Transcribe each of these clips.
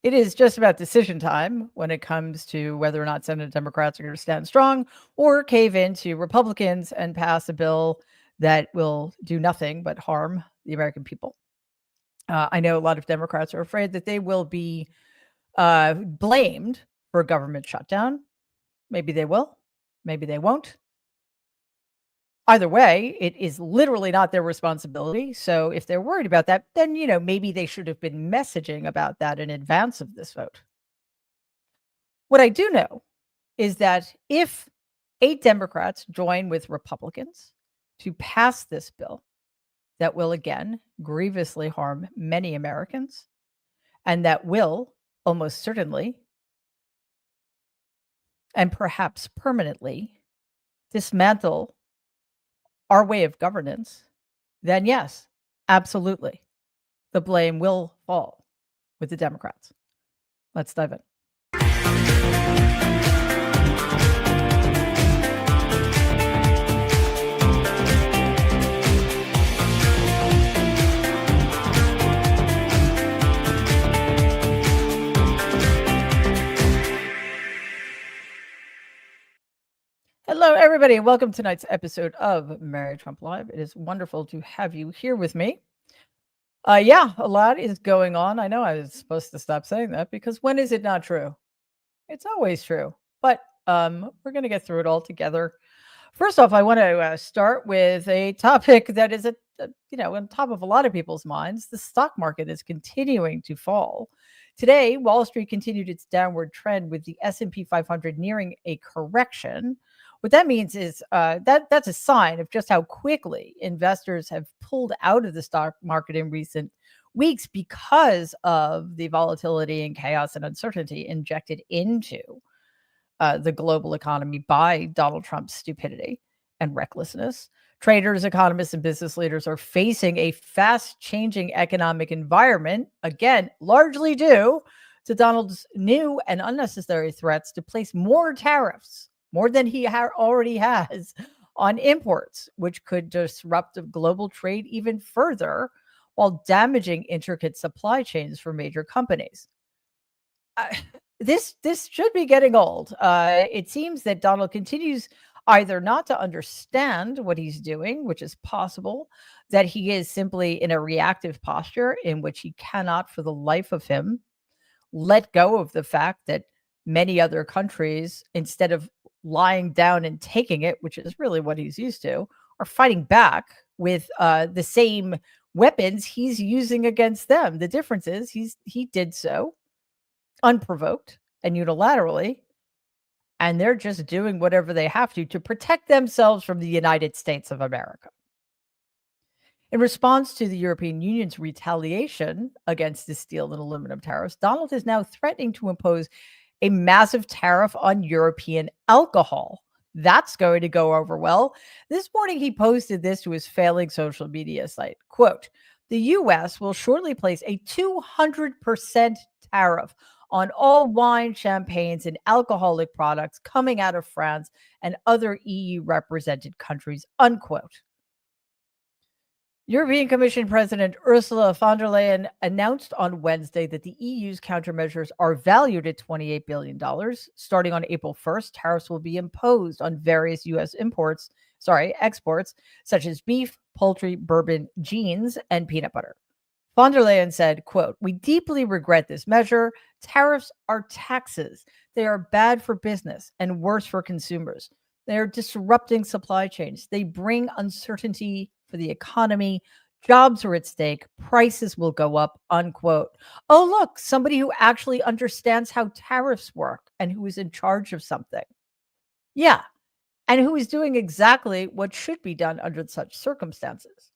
It is just about decision time when it comes to whether or not Senate Democrats are going to stand strong or cave in to Republicans and pass a bill that will do nothing but harm the American people. I know a lot of Democrats are afraid that they will be blamed for a government shutdown. Maybe they will, maybe they won't. Either way, it is literally not their responsibility. So if they're worried about that, then, maybe they should have been messaging about that in advance of this vote. What I do know is that if 8 Democrats join with Republicans to pass this bill, that will again grievously harm many Americans, and that will almost certainly and perhaps permanently dismantle our way of governance, then yes, absolutely, the blame will fall with the Democrats. Let's dive in. Hello, everybody, and welcome to tonight's episode of Mary Trump Live. It is wonderful to have you here with me. Yeah, a lot is going on. I know I was supposed to stop saying that because when is it not true? It's always true. But we're going to get through it all together. First off, I want to start with a topic that is on top of a lot of people's minds. The stock market is continuing to fall. Today, Wall Street continued its downward trend with the S&P 500 nearing a correction. What that means is that's a sign of just how quickly investors have pulled out of the stock market in recent weeks because of the volatility and chaos and uncertainty injected into the global economy by Donald Trump's stupidity and recklessness. Traders, economists, and business leaders are facing a fast-changing economic environment, again, largely due to Donald's new and unnecessary threats to place more tariffs, more than he already has, on imports, which could disrupt the global trade even further while damaging intricate supply chains for major companies. This should be getting old. It seems that Donald continues either not to understand what he's doing, which is possible, that he is simply in a reactive posture in which he cannot, for the life of him, let go of the fact that many other countries, instead of lying down and taking it, which is really what he's used to, are fighting back with the same weapons he's using against them. The difference is he did so unprovoked and unilaterally, and they're just doing whatever they have to protect themselves from the United States of America. In response to the European Union's retaliation against the steel and aluminum tariffs, Donald is now threatening to impose a massive tariff on European alcohol. That's going to go over well. This morning, he posted this to his failing social media site. Quote, "The U.S. will shortly place a 200% tariff on all wine, champagnes, and alcoholic products coming out of France and other EU-represented countries," unquote. European Commission President Ursula von der Leyen announced on Wednesday that the EU's countermeasures are valued at $28 billion. Starting on April 1st, tariffs will be imposed on various U.S. exports, such as beef, poultry, bourbon, jeans, and peanut butter. Von der Leyen said, quote, "We deeply regret this measure. Tariffs are taxes. They are bad for business and worse for consumers. They are disrupting supply chains. They bring uncertainty for the economy. Jobs are at stake. Prices will go up," unquote. Oh, look, somebody who actually understands how tariffs work and who is in charge of something. Yeah, and who is doing exactly what should be done under such circumstances.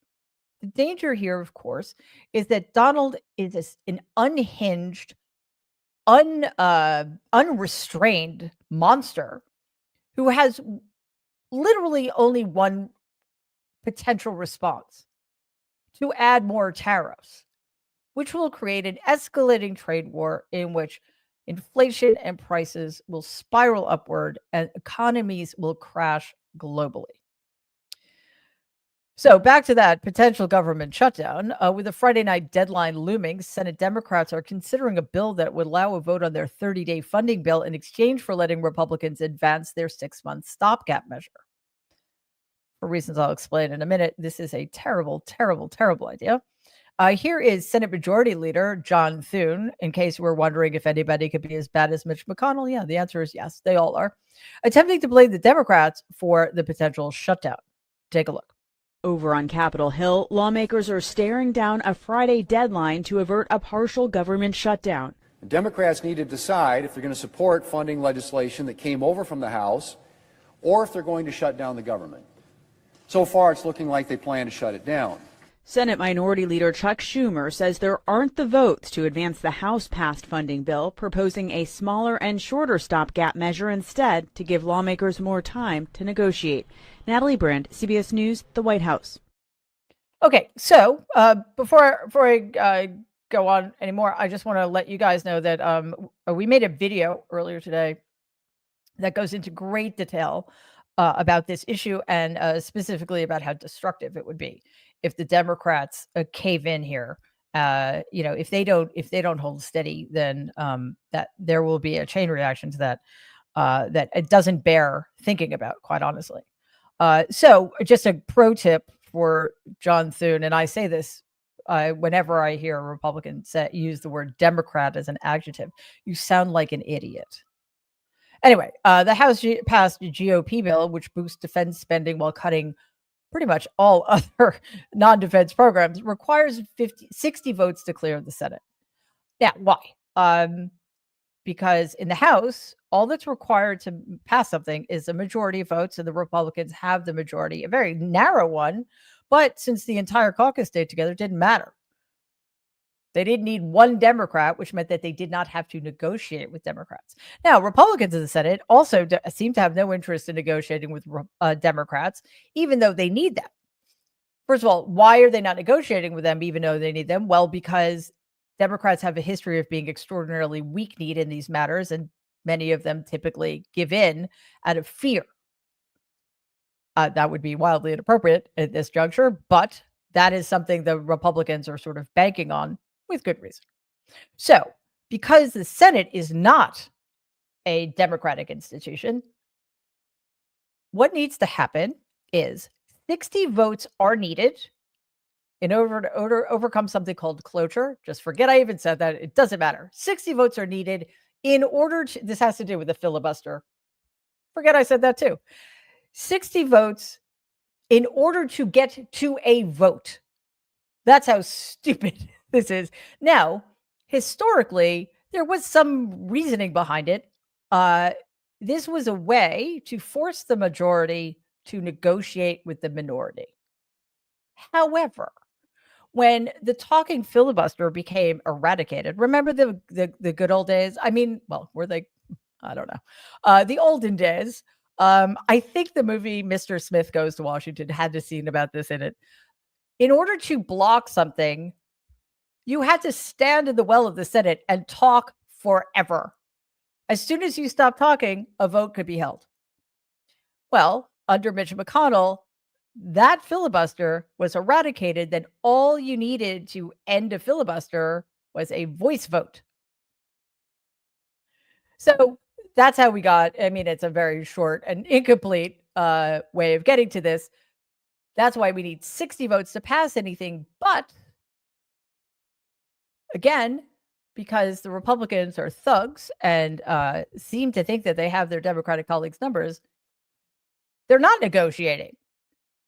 The danger here, of course, is that Donald is an unhinged, unrestrained monster who has literally only one potential response: to add more tariffs, which will create an escalating trade war in which inflation and prices will spiral upward and economies will crash globally. So back to that potential government shutdown. With a Friday night deadline looming, Senate Democrats are considering a bill that would allow a vote on their 30-day funding bill in exchange for letting Republicans advance their 6-month stopgap measure. For reasons I'll explain in a minute, this is a terrible, terrible, terrible idea. Here is Senate Majority Leader John Thune, in case we're wondering if anybody could be as bad as Mitch McConnell. Yeah, the answer is yes, they all are. Attempting to blame the Democrats for the potential shutdown. Take a look. Over on Capitol Hill, lawmakers are staring down a Friday deadline to avert a partial government shutdown. The Democrats need to decide if they're going to support funding legislation that came over from the House or if they're going to shut down the government. So far, it's looking like they plan to shut it down. Senate Minority Leader Chuck Schumer says there aren't the votes to advance the House-passed funding bill, proposing a smaller and shorter stopgap measure instead to give lawmakers more time to negotiate. Natalie Brand, CBS News, the White House. Okay, so before I go on anymore, I just want to let you guys know that we made a video earlier today that goes into great detail about this issue and specifically about how destructive it would be if the Democrats cave in here. If they don't hold steady, then that there will be a chain reaction to that that it doesn't bear thinking about, quite honestly. So just a pro tip for John Thune, and I say this whenever I hear a Republican use the word Democrat as an adjective, you sound like an idiot. Anyway, the House passed a GOP bill which boosts defense spending while cutting pretty much all other non-defense programs, requires 60 votes to clear the Senate. Now, why? Because in the House, all that's required to pass something is a majority of votes, and the Republicans have the majority, a very narrow one, but since the entire caucus stayed together, it didn't matter. They didn't need one Democrat, which meant that they did not have to negotiate with Democrats. Now, Republicans in the Senate also seem to have no interest in negotiating with Democrats, even though they need them. First of all, why are they not negotiating with them, even though they need them? Well, because Democrats have a history of being extraordinarily weak-kneed in these matters, and many of them typically give in out of fear. That would be wildly inappropriate at this juncture, but that is something the Republicans are sort of banking on with good reason. So, because the Senate is not a democratic institution, what needs to happen is 60 votes are needed in order to overcome something called cloture. Just forget I even said that. It doesn't matter. 60 votes are needed in order to, this has to do with the filibuster. Forget I said that too. 60 votes in order to get to a vote. That's how stupid this is. Now, historically, there was some reasoning behind it. This was a way to force the majority to negotiate with the minority. However, when the talking filibuster became eradicated, remember the good old days? I mean, well, were they? I don't know. The olden days. I think the movie Mr. Smith Goes to Washington had a scene about this in it. In order to block something, you had to stand in the well of the Senate and talk forever. As soon as you stopped talking, a vote could be held. Well, under Mitch McConnell, that filibuster was eradicated. Then all you needed to end a filibuster was a voice vote. So that's how we got, I mean, it's a very short and incomplete way of getting to this. That's why we need 60 votes to pass anything. But again, because the Republicans are thugs and seem to think that they have their Democratic colleagues' numbers, they're not negotiating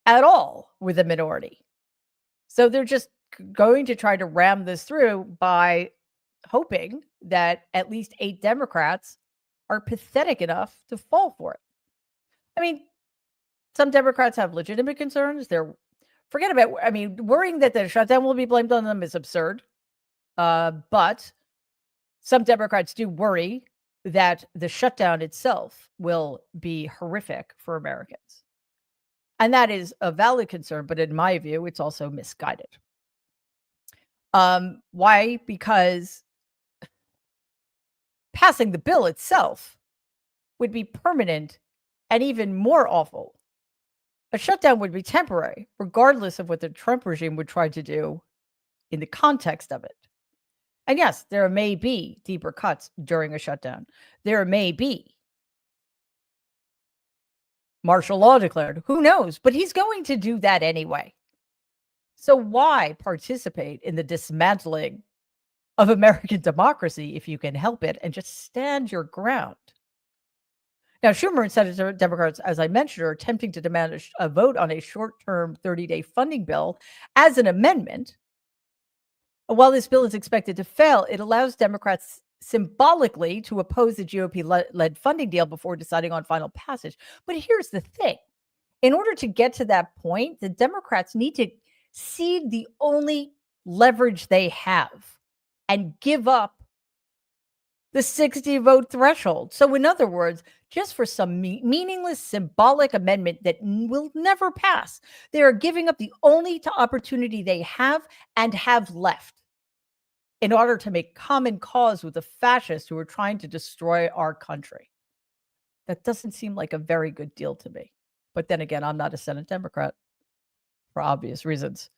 at all with the minority. So they're just going to try to ram this through by hoping that at least 8 Democrats are pathetic enough to fall for it. I mean, some Democrats have legitimate concerns. Forget about, I mean, worrying that the shutdown will be blamed on them is absurd. But some Democrats do worry that the shutdown itself will be horrific for Americans. And that is a valid concern, but in my view, it's also misguided. Why? Because passing the bill itself would be permanent and even more awful. A shutdown would be temporary, regardless of what the Trump regime would try to do in the context of it. And yes, there may be deeper cuts during a shutdown. There may be martial law declared. Who knows? But he's going to do that anyway. So why participate in the dismantling of American democracy if you can help it and just stand your ground? Now, Schumer and Senate Democrats, as I mentioned, are attempting to demand a vote on a short-term 30-day funding bill as an amendment. While this bill is expected to fail, it allows Democrats symbolically to oppose the GOP-led funding deal before deciding on final passage. But here's the thing. In order to get to that point, the Democrats need to cede the only leverage they have and give up the 60-vote threshold. So in other words, just for some meaningless symbolic amendment that will never pass, they are giving up the only opportunity they have and have left in order to make common cause with the fascists who are trying to destroy our country. That doesn't seem like a very good deal to me. But then again, I'm not a Senate Democrat for obvious reasons.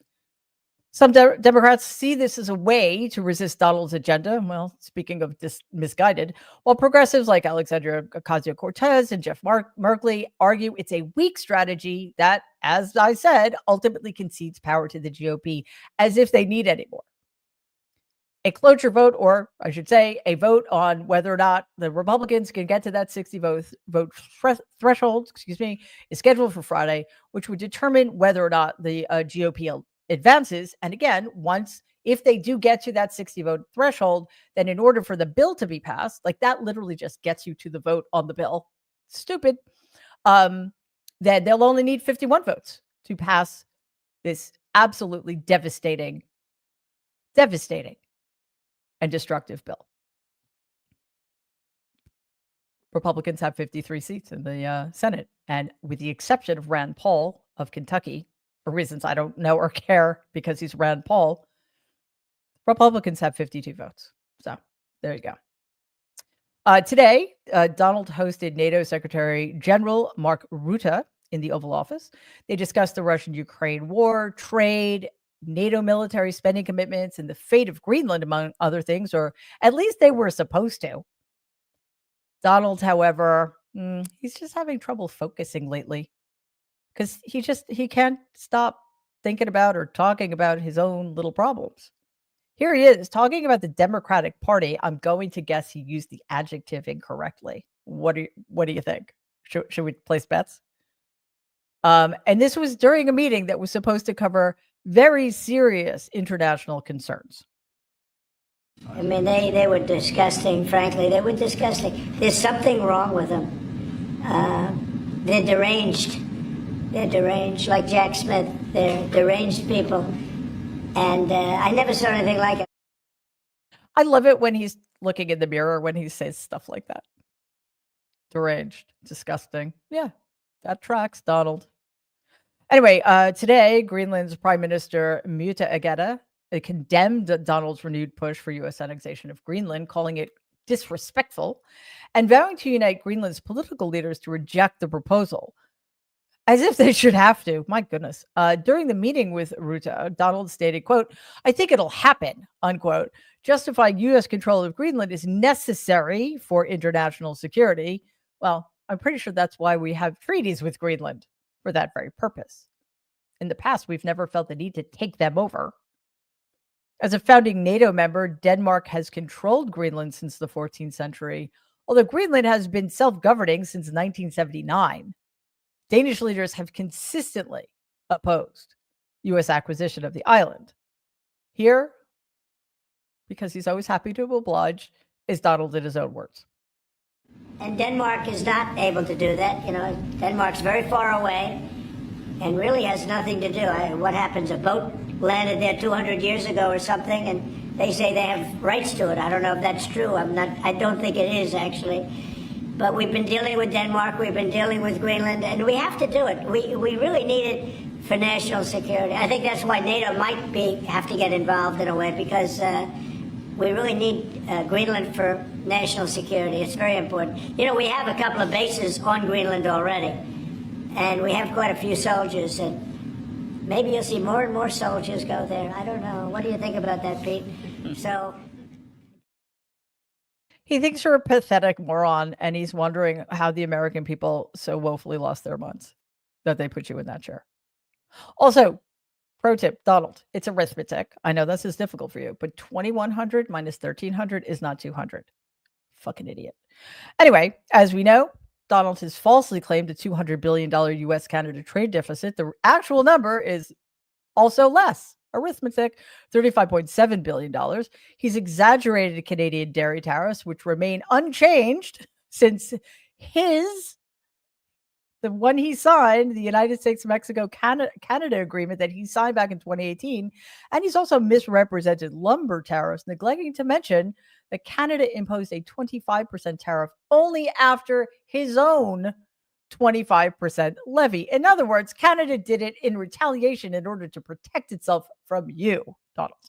Some Democrats see this as a way to resist Donald's agenda. Well, speaking of misguided, while progressives like Alexandria Ocasio-Cortez and Jeff Merkley argue it's a weak strategy that, as I said, ultimately concedes power to the GOP as if they need any more. A cloture vote, or I should say, a vote on whether or not the Republicans can get to that 60-vote threshold, is scheduled for Friday, which would determine whether or not the GOP advances. And again, if they do get to that 60-vote threshold, then in order for the bill to be passed, like that literally just gets you to the vote on the bill. Stupid. Then they'll only need 51 votes to pass this absolutely devastating and destructive bill. Republicans have 53 seats in the Senate. And with the exception of Rand Paul of Kentucky, for reasons I don't know or care because he's Rand Paul, Republicans have 52 votes. So there you go. Today, Donald hosted NATO Secretary General Mark Rutte in the Oval Office. They discussed the Russian-Ukraine war, trade, NATO military spending commitments, and the fate of Greenland, among other things, or at least they were supposed to. Donald, however, he's just having trouble focusing lately because he can't stop thinking about or talking about his own little problems. Here he is talking about the Democratic Party. I'm going to guess he used the adjective incorrectly. What do you think? Should we place bets? And this was during a meeting that was supposed to cover very serious international concerns. I mean, they were disgusting, frankly. They were disgusting. There's something wrong with them. They're deranged. They're deranged, like Jack Smith. They're deranged people. And I never saw anything like it. I love it when he's looking in the mirror when he says stuff like that. Deranged. Disgusting. Yeah, that tracks, Donald. Anyway, today, Greenland's Prime Minister Mute Ageda condemned Donald's renewed push for U.S. annexation of Greenland, calling it disrespectful, and vowing to unite Greenland's political leaders to reject the proposal. As if they should have to. My goodness. During the meeting with Rutte, Donald stated, quote, "I think it'll happen," unquote. Justifying U.S. control of Greenland is necessary for international security. Well, I'm pretty sure that's why we have treaties with Greenland, for that very purpose. In the past, we've never felt the need to take them over. As a founding NATO member, Denmark has controlled Greenland since the 14th century, although Greenland has been self-governing since 1979. Danish leaders have consistently opposed U.S. acquisition of the island. Here, because he's always happy to oblige, is Donald in his own words. And Denmark is not able to do that. You know, Denmark's very far away and really has nothing to do. What happens? A boat landed there 200 years ago or something, and they say they have rights to it. I don't know if that's true. I don't think it is, actually. But we've been dealing with Denmark, we've been dealing with Greenland, and we have to do it. We really need it for national security. I think that's why NATO might have to get involved in a way, because we really need Greenland for national security. It's very important. You know, we have a couple of bases on Greenland already. and we have quite a few soldiers, and maybe you'll see more and more soldiers go there. I don't know. What do you think about that, Pete? So he thinks you're a pathetic moron, and he's wondering how the American people so woefully lost their minds that they put you in that chair. Also, pro tip, Donald, it's arithmetic. I know this is difficult for you, but 2,100 minus 1,300 is not 200. Fucking idiot. Anyway, as we know, Donald has falsely claimed a $200 billion U.S.-Canada trade deficit. The actual number is also less. Arithmetic, $35.7 billion. He's exaggerated Canadian dairy tariffs, which remain unchanged since the one he signed, the United States-Mexico-Canada agreement that he signed back in 2018. And he's also misrepresented lumber tariffs, neglecting to mention that Canada imposed a 25% tariff only after his own 25% levy. In other words, Canada did it in retaliation in order to protect itself from you, Donald.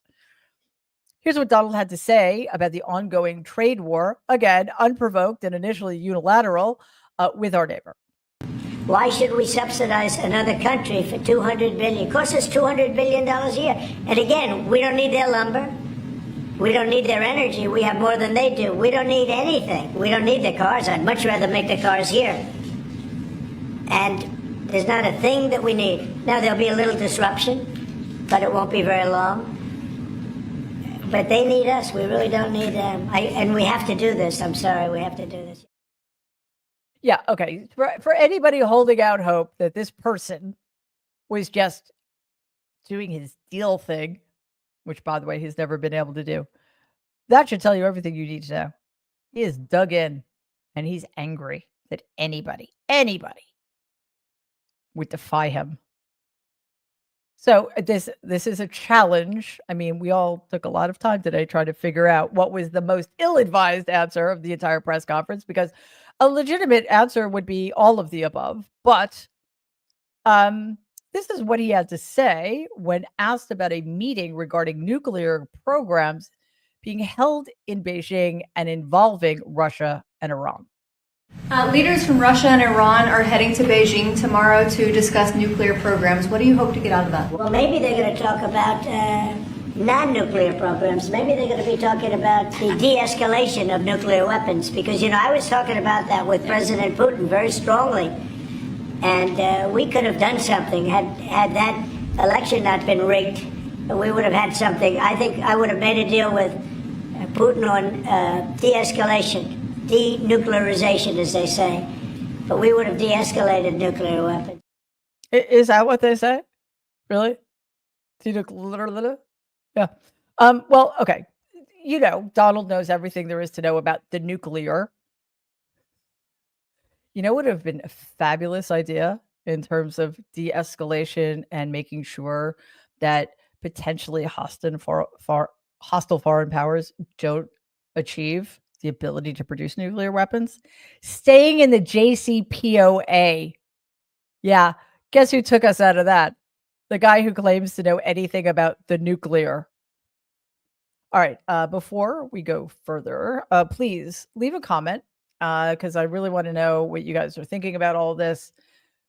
Here's what Donald had to say about the ongoing trade war, again, unprovoked and initially unilateral, with our neighbor. why should we subsidize another country for $200 billion? It costs us $200 billion a year. And again, we don't need their lumber. We don't need their energy. We have more than they do. We don't need anything. We don't need the cars. I'd much rather make the cars here. And there's not a thing that we need. Now, there'll be a little disruption, but it won't be very long. But they need us. We really don't need them. And we have to do this. I'm sorry. We have to do this. Yeah, okay. For anybody holding out hope that this person was just doing his deal thing, which, by the way, he's never been able to do, that should tell you everything you need to know. He is dug in, and he's angry that anybody would defy him. So this is a challenge. I mean, we all took a lot of time today trying to figure out what was the most ill-advised answer of the entire press conference, because a legitimate answer would be all of the above. But this is what he had to say when asked about a meeting regarding nuclear programs being held in Beijing and involving Russia and Iran. Leaders from Russia and Iran are heading to Beijing tomorrow to discuss nuclear programs. What do you hope to get out of that? Well, maybe they're going to talk about non-nuclear programs. Maybe they're going to be talking about the de-escalation of nuclear weapons. Because, you know, I was talking about that with President Putin very strongly. And we could have done something had that election not been rigged. We would have had something. I think I would have made a deal with Putin on de-escalation. Denuclearization, as they say, but we would have de-escalated nuclear weapons. Is that what they say? Really? Yeah. Well, okay. You know, Donald knows everything there is to know about the nuclear. You know what would have been a fabulous idea in terms of de-escalation and making sure that potentially hostile foreign powers don't achieve the ability to produce nuclear weapons? Staying in the JCPOA. Yeah, guess who took us out of that? The guy who claims to know anything about the nuclear. All right, before we go further, please leave a comment because I really want to know what you guys are thinking about all of this.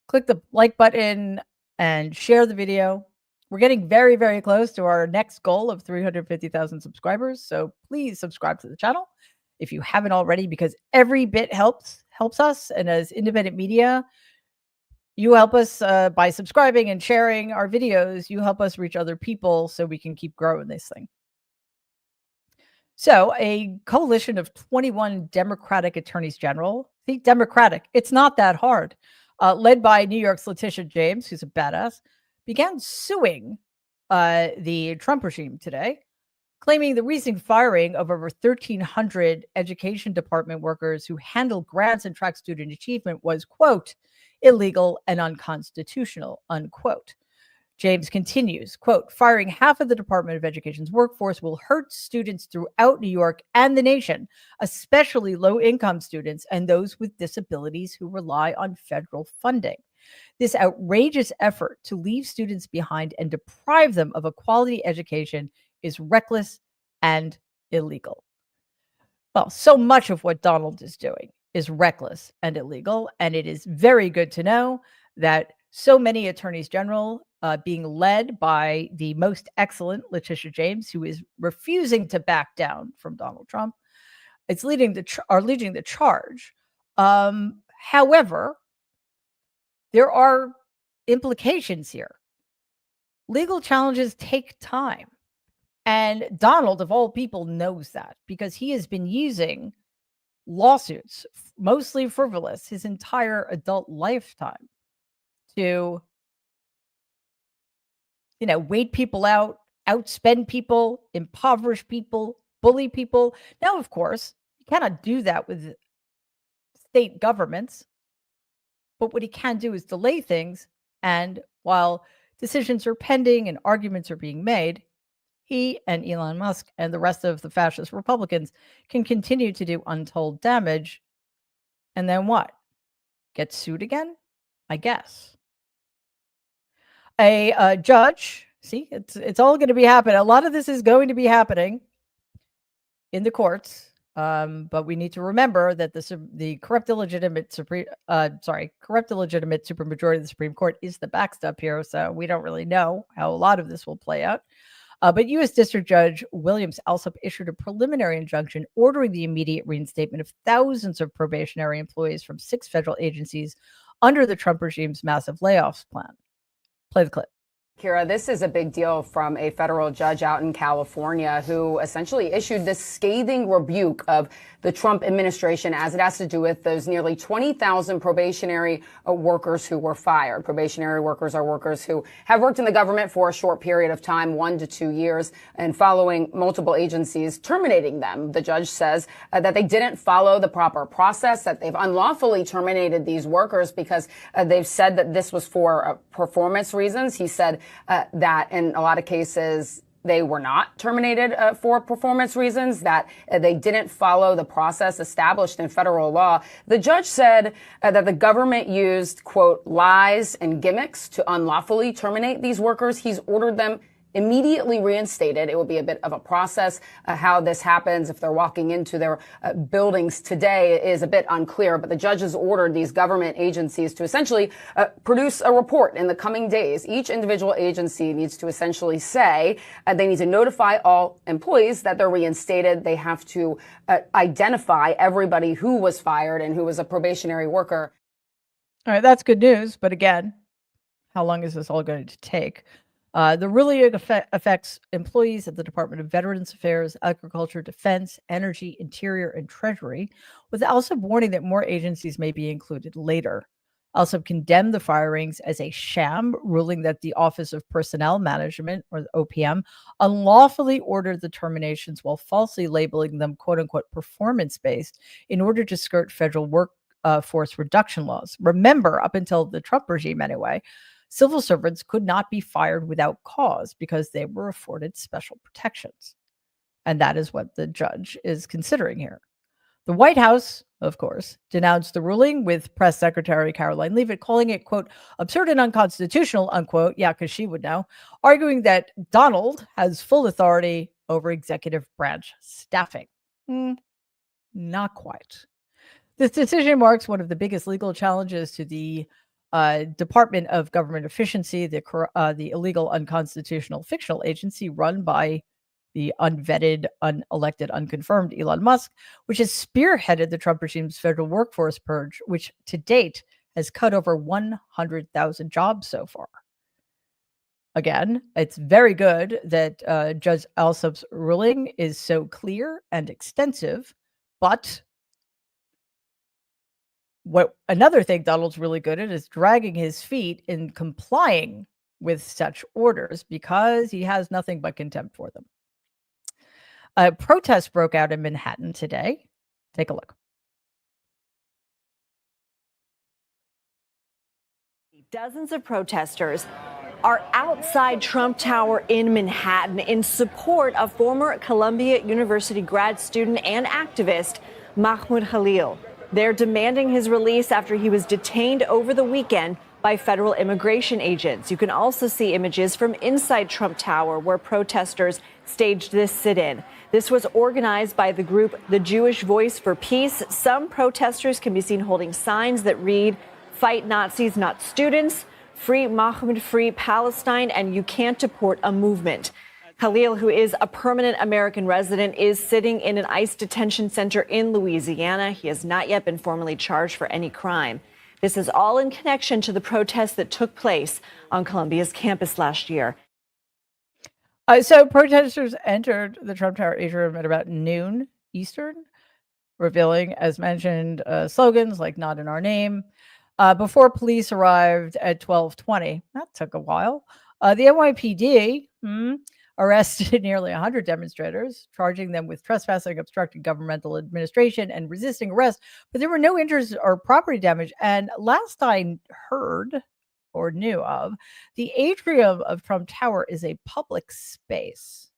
Click the like button and share the video. We're getting very, very close to our next goal of 350,000 subscribers, so please subscribe to the channel if you haven't already, because every bit helps us. And as independent media, you help us by subscribing and sharing our videos. You help us reach other people so we can keep growing this thing. So a coalition of 21 Democratic attorneys general, think Democratic, it's not that hard, led by New York's Letitia James, who's a badass, began suing the Trump regime today, claiming the recent firing of over 1,300 education department workers who handle grants and track student achievement was, quote, illegal and unconstitutional, unquote. James continues, quote, firing half of the Department of Education's workforce will hurt students throughout New York and the nation, especially low-income students and those with disabilities who rely on federal funding. This outrageous effort to leave students behind and deprive them of a quality education is reckless and illegal. Well, so much of what Donald is doing is reckless and illegal, and it is very good to know that so many attorneys general, being led by the most excellent Letitia James, who is refusing to back down from Donald Trump, are leading the charge. However, there are implications here. Legal challenges take time. And Donald, of all people, knows that because he has been using lawsuits, mostly frivolous, his entire adult lifetime to, wait people out, outspend people, impoverish people, bully people. Now, of course, you cannot do that with state governments, but what he can do is delay things. And while decisions are pending and arguments are being made, he and Elon Musk and the rest of the fascist Republicans can continue to do untold damage. And then what? Get sued again? I guess. A judge, see, it's all going to be happening. A lot of this is going to be happening in the courts. But we need to remember that the corrupt illegitimate supermajority of the Supreme Court is the backstop here. So we don't really know how a lot of this will play out. But U.S. District Judge Williams Alsop issued a preliminary injunction ordering the immediate reinstatement of thousands of probationary employees from 6 federal agencies under the Trump regime's massive layoffs plan. Play the clip. Kira, this is a big deal from a federal judge out in California who essentially issued this scathing rebuke of the Trump administration as it has to do with those nearly 20,000 probationary workers who were fired. Probationary workers are workers who have worked in the government for a short period of time, 1 to 2 years, and following multiple agencies terminating them. The judge says that they didn't follow the proper process, that they've unlawfully terminated these workers because they've said that this was for performance reasons. He said that in a lot of cases, they were not terminated for performance reasons, that they didn't follow the process established in federal law. The judge said that the government used, quote, lies and gimmicks to unlawfully terminate these workers. He's ordered them immediately reinstated. It will be a bit of a process. How this happens, if they're walking into their buildings today, is a bit unclear. But the judge has ordered these government agencies to essentially produce a report in the coming days. Each individual agency needs to essentially say they need to notify all employees that they're reinstated. They have to identify everybody who was fired and who was a probationary worker. All right, that's good news. But again, how long is this all going to take? The ruling affects employees at the Department of Veterans Affairs, Agriculture, Defense, Energy, Interior, and Treasury, with Alsop warning that more agencies may be included later. Alsop condemned the firings as a sham, ruling that the Office of Personnel Management, or the OPM, unlawfully ordered the terminations while falsely labeling them quote-unquote performance-based in order to skirt federal workforce reduction laws. Remember, up until the Trump regime anyway, civil servants could not be fired without cause because they were afforded special protections. And that is what the judge is considering here. The White House, of course, denounced the ruling, with Press Secretary Caroline Leavitt calling it, quote, absurd and unconstitutional, unquote. Yeah, because she would know, arguing that Donald has full authority over executive branch staffing. Not quite. This decision marks one of the biggest legal challenges to the Department of Government Efficiency, the illegal, unconstitutional, fictional agency run by the unvetted, unelected, unconfirmed Elon Musk, which has spearheaded the Trump regime's federal workforce purge, which to date has cut over 100,000 jobs so far. Again, it's very good that Judge Alsop's ruling is so clear and extensive, but another thing Donald's really good at is dragging his feet in complying with such orders because he has nothing but contempt for them. A protest broke out in Manhattan today. Take a look. Dozens of protesters are outside Trump Tower in Manhattan in support of former Columbia University grad student and activist Mahmoud Khalil. They're demanding his release after he was detained over the weekend by federal immigration agents. You can also see images from inside Trump Tower where protesters staged this sit-in. This was organized by the group The Jewish Voice for Peace. Some protesters can be seen holding signs that read, Fight Nazis, not students. Free Mahmoud, free Palestine, and you can't deport a movement. Khalil, who is a permanent American resident, is sitting in an ICE detention center in Louisiana. He has not yet been formally charged for any crime. This is all in connection to the protests that took place on Columbia's campus last year. So protesters entered the Trump Tower atrium at about noon Eastern, revealing, as mentioned, slogans like "Not in our name," before police arrived at 12:20. That took a while. The NYPD arrested nearly 100 demonstrators, charging them with trespassing, obstructing governmental administration, and resisting arrest. But there were no injuries or property damage. And last I heard or knew of, the atrium of Trump Tower is a public space.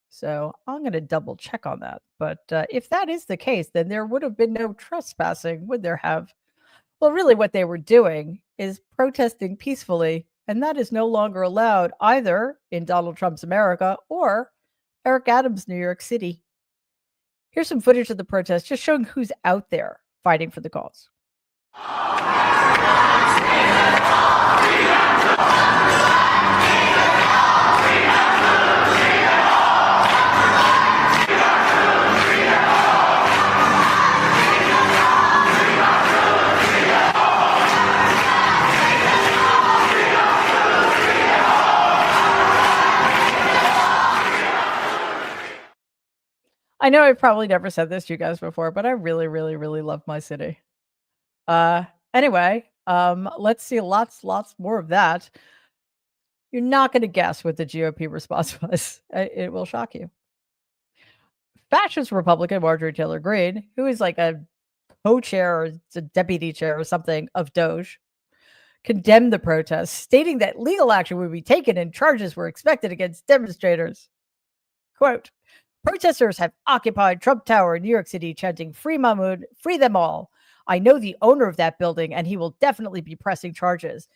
So I'm going to double check on that. But if that is the case, then there would have been no trespassing, would there have? Well, really what they were doing is protesting peacefully, and that is no longer allowed either in Donald Trump's America or Eric Adams' New York City. Here's some footage of the protest, just showing who's out there fighting for the cause. I know I've probably never said this to you guys before, but I really, really, really love my city. Anyway, let's see lots more of that. You're not going to guess what the GOP response was. It will shock you. Fascist Republican Marjorie Taylor Greene, who is like a co-chair or a deputy chair or something of Doge, condemned the protests, stating that legal action would be taken and charges were expected against demonstrators. Quote, protesters have occupied Trump Tower in New York City, chanting, "Free Mahmoud, free them all. I know the owner of that building, and he will definitely be pressing charges.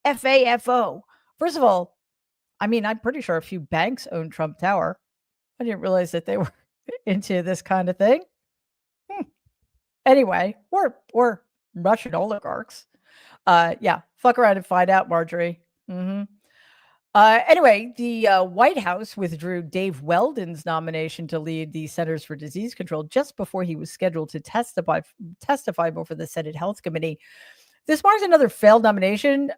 FAFO. First of all, I mean, I'm pretty sure a few banks own Trump Tower. I didn't realize that they were into this kind of thing. Anyway, or Russian oligarchs. Yeah, fuck around and find out, Marjorie. Anyway, the White House withdrew Dave Weldon's nomination to lead the Centers for Disease Control just before he was scheduled to testify before the Senate Health Committee. This marks another failed nomination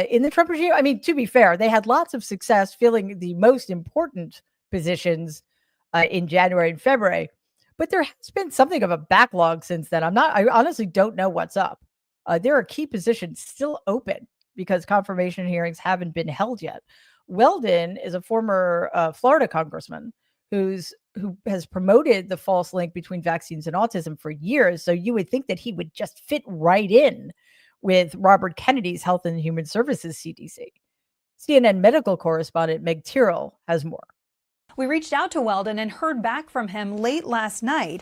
in the Trump regime. I mean, to be fair, they had lots of success filling the most important positions in January and February, but there has been something of a backlog since then. I honestly don't know what's up. There are key positions still open because confirmation hearings haven't been held yet. Weldon is a former Florida congressman who has promoted the false link between vaccines and autism for years. So you would think that he would just fit right in with Robert Kennedy's Health and Human Services CDC. CNN medical correspondent Meg Tyrrell has more. We reached out to Weldon and heard back from him late last night.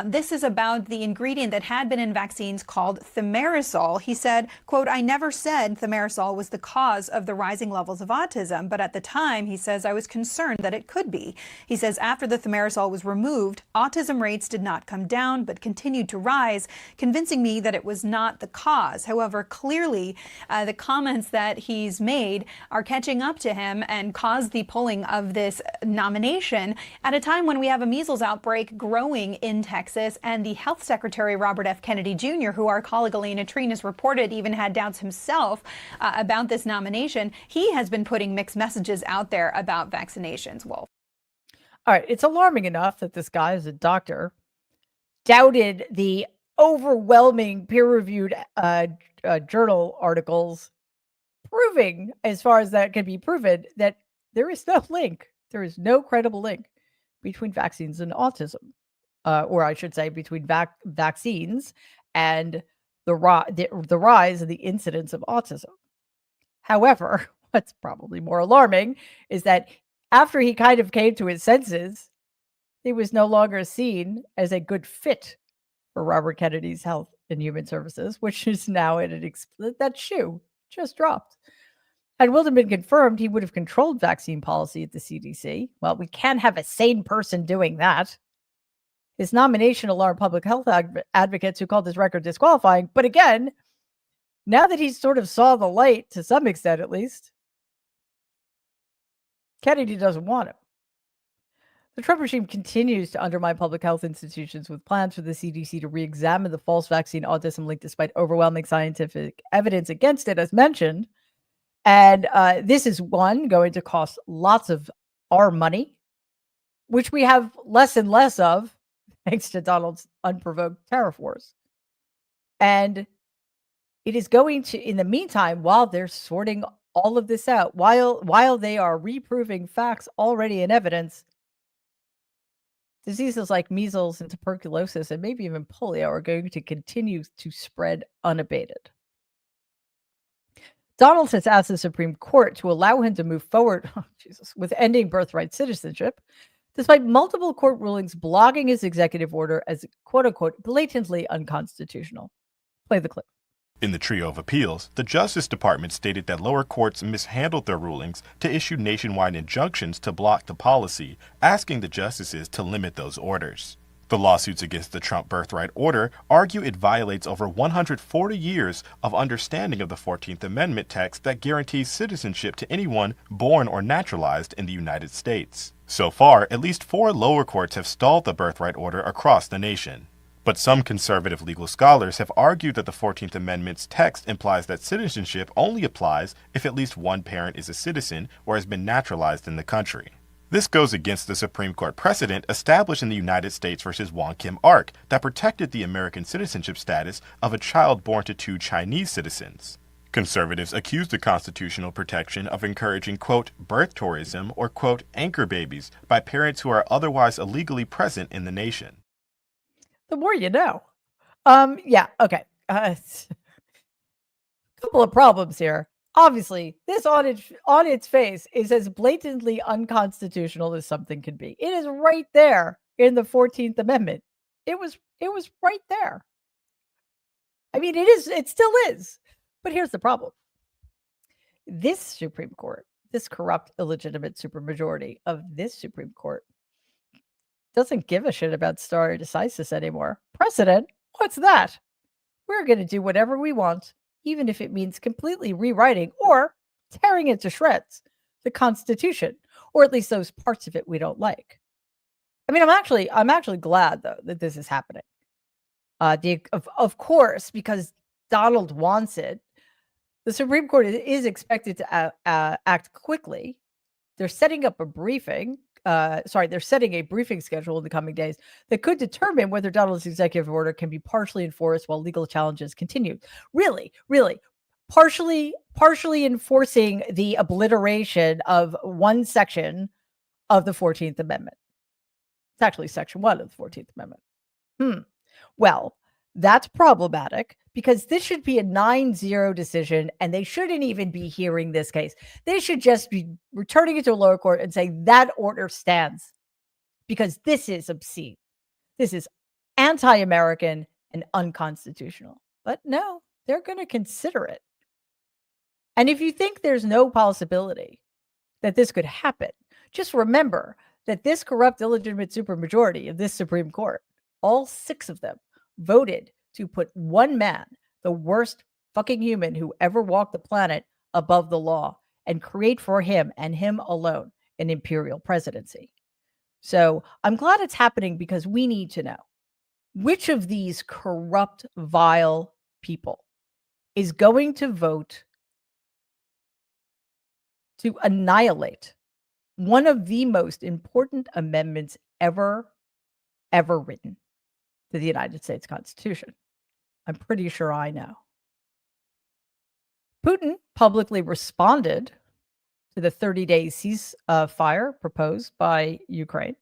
This is about the ingredient that had been in vaccines called thimerosal. He said, quote, I never said thimerosal was the cause of the rising levels of autism, but at the time, he says, I was concerned that it could be. He says after the thimerosal was removed, autism rates did not come down, but continued to rise, convincing me that it was not the cause. However, clearly, the comments that he's made are catching up to him and caused the pulling of this nomination at a time when we have a measles outbreak growing in Texas, and the health secretary, Robert F. Kennedy Jr., who our colleague Elena Treen has reported even had doubts himself about this nomination. He has been putting mixed messages out there about vaccinations, Wolf. All right. It's alarming enough that this guy is a doctor, doubted the overwhelming peer-reviewed journal articles proving, as far as that can be proven, that there is no link. There is no credible link between vaccines and autism, or I should say between vaccines and the rise in the incidence of autism. However, what's probably more alarming is that after he kind of came to his senses, he was no longer seen as a good fit for Robert Kennedy's Health and Human Services, which is now that shoe just dropped. Had Weldon been confirmed, he would have controlled vaccine policy at the CDC. Well, we can't have a sane person doing that. His nomination alarmed public health advocates who called his record disqualifying. But again, now that he sort of saw the light, to some extent at least, Kennedy doesn't want him. The Trump regime continues to undermine public health institutions with plans for the CDC to re-examine the false vaccine autism link despite overwhelming scientific evidence against it, as mentioned. And this is going to cost lots of our money, which we have less and less of thanks to Donald's unprovoked tariff wars. And it is going to, in the meantime, while they're sorting all of this out, while they are reproving facts already in evidence, diseases like measles and tuberculosis and maybe even polio are going to continue to spread unabated. Donald has asked the Supreme Court to allow him to move forward with ending birthright citizenship, despite multiple court rulings blocking his executive order as quote-unquote blatantly unconstitutional. Play the clip. In the trio of appeals, the Justice Department stated that lower courts mishandled their rulings to issue nationwide injunctions to block the policy, asking the justices to limit those orders. The lawsuits against the Trump birthright order argue it violates over 140 years of understanding of the 14th Amendment text that guarantees citizenship to anyone born or naturalized in the United States. So far, at least 4 lower courts have stalled the birthright order across the nation. But some conservative legal scholars have argued that the 14th Amendment's text implies that citizenship only applies if at least one parent is a citizen or has been naturalized in the country. This goes against the Supreme Court precedent established in the United States versus Wong Kim Ark that protected the American citizenship status of a child born to 2 Chinese citizens. Conservatives accuse the constitutional protection of encouraging, quote, birth tourism or, quote, anchor babies by parents who are otherwise illegally present in the nation. The more you know. Yeah, okay. Couple of problems here. Obviously, this on its face is as blatantly unconstitutional as something can be. It is right there in the 14th Amendment. It was right there. I mean, it still is. But here's the problem. This Supreme Court, this corrupt, illegitimate supermajority of this Supreme Court doesn't give a shit about stare decisis anymore. Precedent? What's that? We're going to do whatever we want, even if it means completely rewriting or tearing it to shreds the Constitution, or at least those parts of it we don't like. I mean, I'm actually glad though that this is happening. Of course, because Donald wants it. The Supreme Court is expected to act quickly. They're setting up a briefing. They're setting a briefing schedule in the coming days that could determine whether Donald's executive order can be partially enforced while legal challenges continue. Really, partially enforcing the obliteration of one section of the 14th Amendment. It's actually Section 1 of the 14th Amendment. Well, that's problematic because this should be a 9-0 decision and they shouldn't even be hearing this case. They should just be returning it to a lower court and saying that order stands because this is obscene. This is anti-American and unconstitutional. But no, they're going to consider it. And if you think there's no possibility that this could happen, just remember that this corrupt, illegitimate supermajority of this Supreme Court, all 6 of them, voted to put one man, the worst fucking human who ever walked the planet, above the law and create for him and him alone an imperial presidency. So I'm glad it's happening because we need to know which of these corrupt, vile people is going to vote to annihilate one of the most important amendments ever written to the United States Constitution. I'm pretty sure I know. Putin publicly responded to the 30-day ceasefire proposed by Ukraine.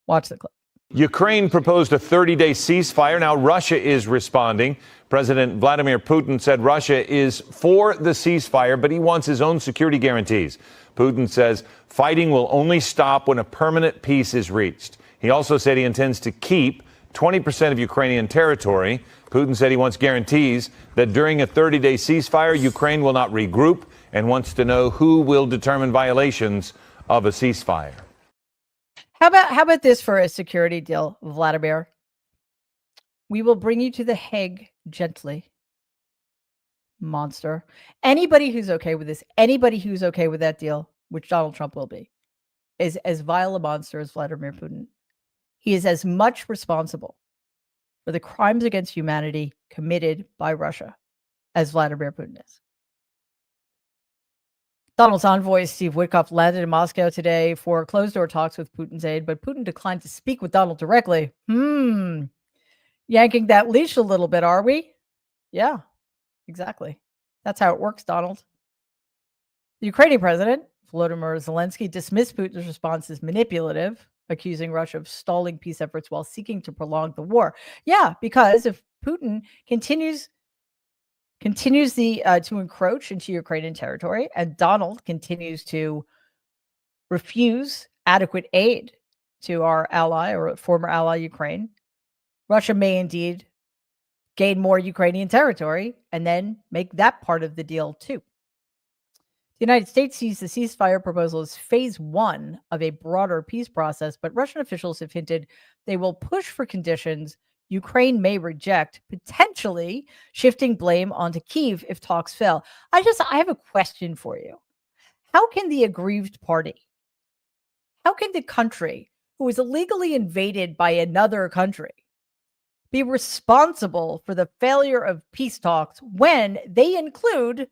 Watch the clip. Ukraine proposed a 30-day ceasefire. Now Russia is responding. President Vladimir Putin said Russia is for the ceasefire, but he wants his own security guarantees. Putin says fighting will only stop when a permanent peace is reached. He also said he intends to keep 20% of Ukrainian territory. Putin said he wants guarantees that during a 30-day ceasefire, Ukraine will not regroup and wants to know who will determine violations of a ceasefire. How about this for a security deal, Vladimir? We will bring you to The Hague gently. monster. Anybody who's okay with this, anybody who's okay with that deal, which Donald Trump will be, is as vile a monster as Vladimir Putin. He is as much responsible for the crimes against humanity committed by Russia as Vladimir Putin is. Donald's envoy, Steve Witkoff, landed in Moscow today for closed-door talks with Putin's aide, but Putin declined to speak with Donald directly. Yanking that leash a little bit, are we? Yeah, exactly. That's how it works, Donald. The Ukrainian president, Volodymyr Zelensky, dismissed Putin's response as manipulative, accusing Russia of stalling peace efforts while seeking to prolong the war. Yeah, because if Putin continues to encroach into Ukrainian territory, and Donald continues to refuse adequate aid to our ally or former ally Ukraine, Russia may indeed gain more Ukrainian territory and then make that part of the deal too. The United States sees the ceasefire proposal as phase one of a broader peace process, but Russian officials have hinted they will push for conditions Ukraine may reject, potentially shifting blame onto Kyiv if talks fail. I have a question for you. How can the aggrieved party, how can the country who was illegally invaded by another country be responsible for the failure of peace talks when they include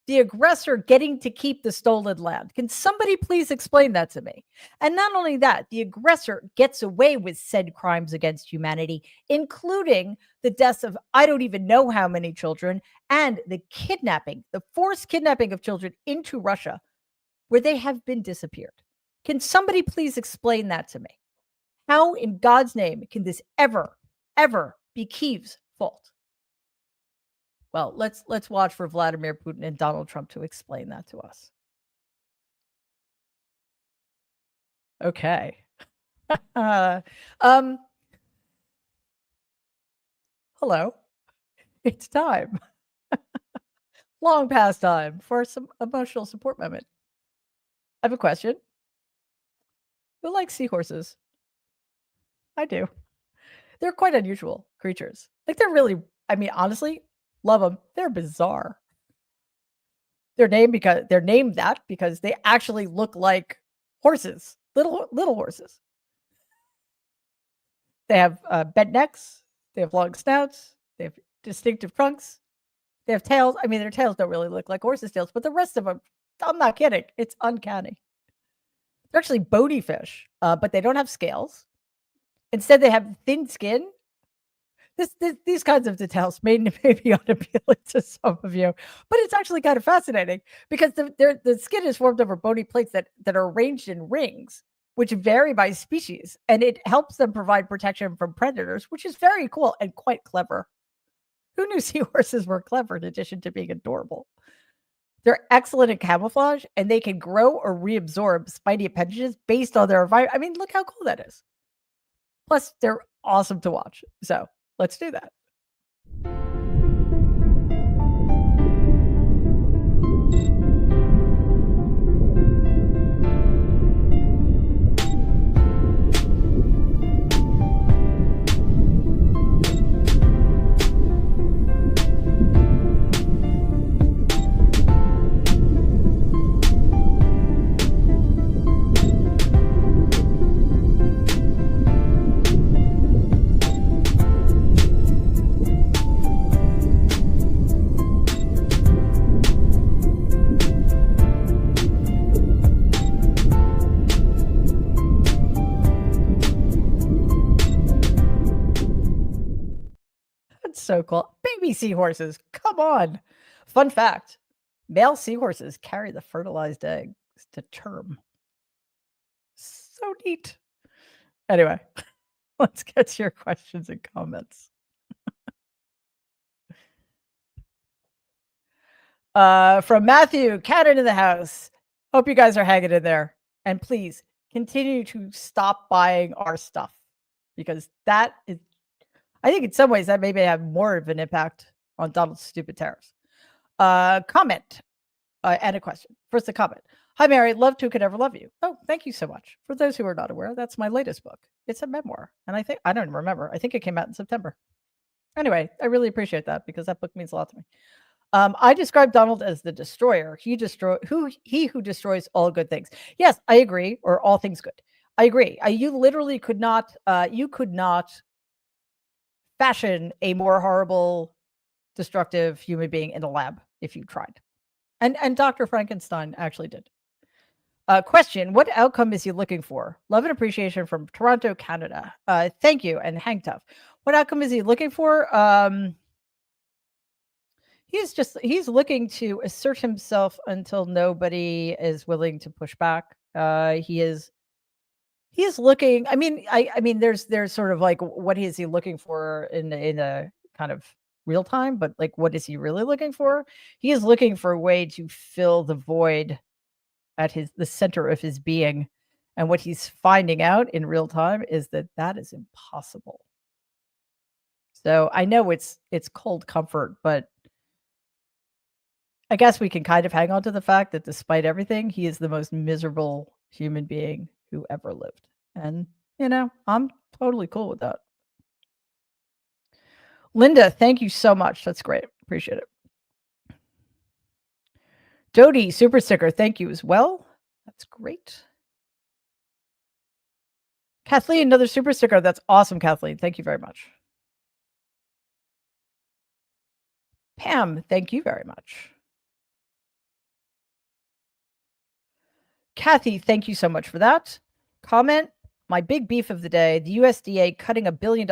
the aggressor getting to keep the stolen land? Can somebody please explain that to me? And not only that, the aggressor gets away with said crimes against humanity, including the deaths of I don't even know how many children and the kidnapping, the forced kidnapping of children into Russia where they have been disappeared. Can somebody please explain that to me? How in God's name can this ever be Kyiv's fault? Well, let's watch for Vladimir Putin and Donald Trump to explain that to us. Okay. Hello. It's time. Long past time for some emotional support moment. I have a question. Who likes seahorses? I do. They're quite unusual creatures. Like they're really, I mean, honestly, love them. They're bizarre. They're named that because they actually look like horses, little horses. They have bent necks. They have long snouts. They have distinctive trunks. They have tails. I mean, their tails don't really look like horses' tails, but the rest of them, I'm not kidding. It's uncanny. They're actually bony fish, but they don't have scales. Instead, they have thin skin. These kinds of details may be unappealing to some of you, but it's actually kind of fascinating because the skin is formed over bony plates that are arranged in rings, which vary by species, and it helps them provide protection from predators, which is very cool and quite clever. Who knew seahorses were clever in addition to being adorable? They're excellent in camouflage, and they can grow or reabsorb spiny appendages based on their environment. I mean, look how cool that is. Plus, they're awesome to watch. So let's do that. So cool. Baby seahorses. Come on. Fun fact. Male seahorses carry the fertilized eggs to term. So neat. Anyway, let's get to your questions and comments. From Matthew, cat into the house. Hope you guys are hanging in there. And please continue to stop buying our stuff because that is, I think in some ways that maybe have more of an impact on Donald's stupid tariffs. Comment and a question. First, a comment. Hi, Mary. Love to could ever love you. Oh, thank you so much. For those who are not aware, that's my latest book. It's a memoir. And I don't even remember. I think it came out in September. Anyway, I really appreciate that because that book means a lot to me. I describe Donald as the destroyer. He who destroys all good things. Yes, I agree. Or all things good. I agree. You literally could not. You could not fashion a more horrible, destructive human being in a lab if you tried. And Dr. Frankenstein actually did. Question: what outcome is he looking for? Love and appreciation from Toronto, Canada. Thank you, and hang tough. What outcome is he looking for? He's looking to assert himself until nobody is willing to push back. He is looking. I mean, there's sort of like, what is he looking for in a kind of real time? But like, what is he really looking for? He is looking for a way to fill the void at the center of his being, and what he's finding out in real time is that is impossible. So I know it's cold comfort, but I guess we can kind of hang on to the fact that despite everything, he is the most miserable human being who ever lived. And, I'm totally cool with that. Linda, thank you so much. That's great. Appreciate it. Jody, super sticker, thank you as well. That's great. Kathleen, another super sticker. That's awesome, Kathleen. Thank you very much. Pam, thank you very much. Kathy, thank you so much for that. Comment: my big beef of the day, the USDA cutting $1 billion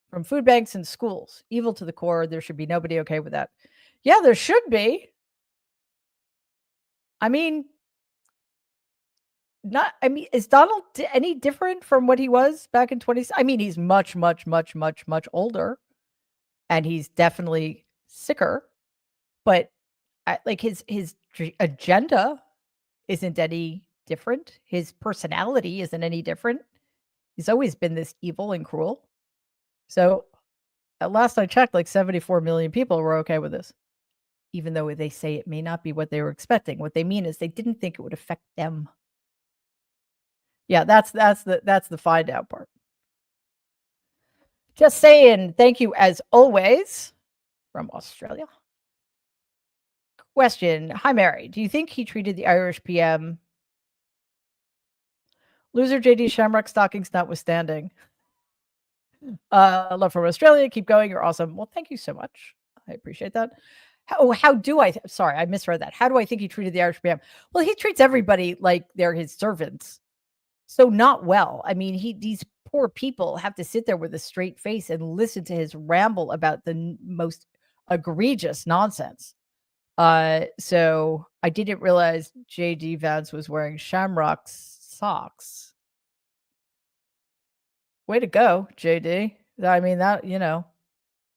from food banks and schools. Evil to the core. There should be nobody okay with that. Yeah, there should be. I mean, is Donald any different from what he was back in 20? I mean, he's much, much, much, much, much older, and he's definitely sicker. But like his agenda isn't any different. His personality isn't any different. He's always been this evil and cruel. So at last I checked, like 74 million people were okay with this, even though they say it may not be what they were expecting. What they mean is they didn't think it would affect them. Yeah, that's the find out part. Just saying, thank you as always from Australia. Question: hi Mary, do you think he treated the Irish PM? Loser JD Shamrock stockings notwithstanding. Love from Australia. Keep going. You're awesome. Well, thank you so much. I appreciate that. How do I? Sorry, I misread that. How do I think he treated the Irish PM? Well, he treats everybody like they're his servants. So not well. I mean, these poor people have to sit there with a straight face and listen to his ramble about the most egregious nonsense. So I didn't realize JD Vance was wearing Shamrock socks. Way to go, JD. I mean, that,